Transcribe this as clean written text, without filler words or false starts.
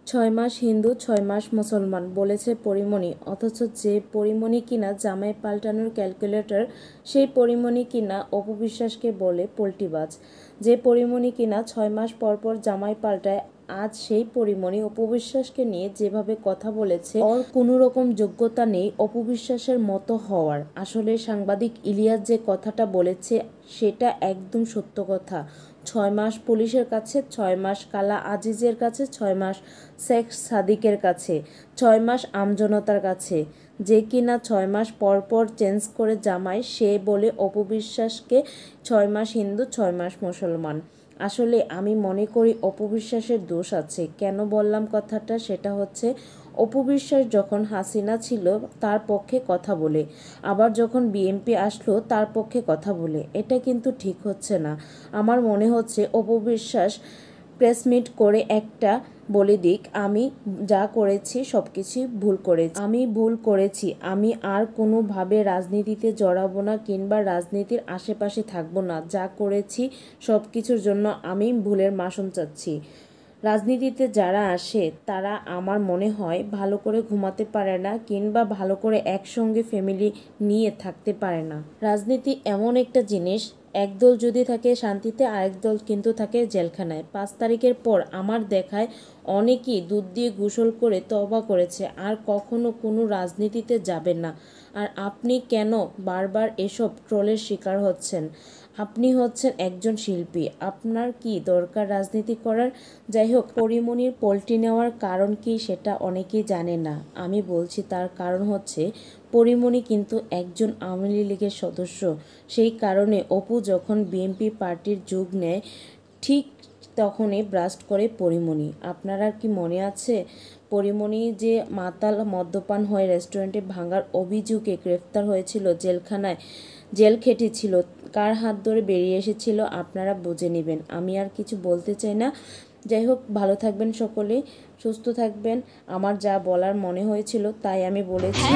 ছয় মাস হিন্দু ৬ মাস মুসলমান বলেছে পরীমণি, অথচ যে পরীমণি কিনা জামাই পাল্টানোর ক্যালকুলেটর, সেই পরীমণি কিনা অপু বিশ্বাসকে বলে পোল্টিবাজ। যে পরীমণি কিনা ৬ মাস পর পর জামাই পাল্টায়, আজ সেই পরীমণি অপু বিশ্বাসকে নিয়ে যেভাবে কথা বলেছে, ওর কোনো রকম যোগ্যতা নেই অপু বিশ্বাসের মতো হওয়ার। আসলে সাংবাদিক ইলিয়াস যে কথাটা বলেছে সেটা একদম সত্য কথা। ৬ মাস পুলিশের কাছে, ৬ মাস কালা আজিজের কাছে, ৬ মাস শেখ সাদিকের কাছে, ৬ মাস আমজনতার কাছে। যে কিনা ৬ মাস পর পর চেঞ্জ করে জামাই, সে বলে অপু বিশ্বাসকে ৬ মাস হিন্দু ৬ মাস মুসলমান। আসলে আমি মনে করি অপু বিশ্বাসের দোষ আছে। কেন বললাম কথাটা, সেটা হচ্ছে অপু বিশ্বাস যখন হাসিনা ছিল তার পক্ষে কথা বলে, আবার যখন বিএনপি আসলো তার পক্ষে কথা বলে, এটা কিন্তু ঠিক হচ্ছে না। আমার মনে হচ্ছে অপু বিশ্বাস প্রেস মিট করে একটা বলে দিক, আমি যা করেছি সব কিছু ভুল করেছি, আমি ভুল করেছি, আমি আর কোনোভাবে রাজনীতিতে জড়াবো না কিংবা রাজনীতির আশেপাশে থাকবো না, যা করেছি সব কিছুর জন্য আমি ভুলের মাসুল চাচ্ছি। রাজনীতিতে যারা আসে তারা আমার মনে হয় ভালো করে ঘুমাতে পারে না কিংবা ভালো করে একসঙ্গে ফ্যামিলি নিয়ে থাকতে পারে না। রাজনীতি এমন একটা জিনিস, একদল যদি থাকে শান্তিতে, আরেক দল কিন্তু থাকে জেলখানায়। ৫ তারিখের পর আমার দেখায় অনেকেই দুধ দিয়ে গোসল করে তওবা করেছে, আর কখনো কোনো রাজনীতিতে যাবেন না। আর আপনি কেন বারবার এসব ট্রোলের শিকার হচ্ছেন? আপনি হচ্ছেন একজন শিল্পী, আপনার কি দরকার রাজনীতি করার? যাই হোক, পরীমণির পোল্টি নেওয়ার কারণ কি সেটা অনেকেই জানে না। আমি বলছি তার কারণ হচ্ছে পরীমণি কিন্তু একজন আওয়ামী লীগের সদস্য। সেই কারণে অপু যখন বিএনপি পার্টির যোগ নেয় ঠিক তখনই ব্রাস্ট করে পরীমণি। আপনারা কি মনে আছে পরীমণি যে মাতাল মদ্যপান হয়ে রেস্টুরেন্টে ভাঙার অভিযোগে গ্রেফতার হয়েছিল, জেলখানায় জেল খেটেছিল, কার হাত ধরে বেরিয়ে এসেছিল? আপনারা বুঝে নেবেন, আমি আর কিছু বলতে চাই না। যাই হোক, ভালো থাকবেন সকলেই, সুস্থ থাকবেন। আমার যা বলার মনে হয়েছিল তাই আমি বলেছি।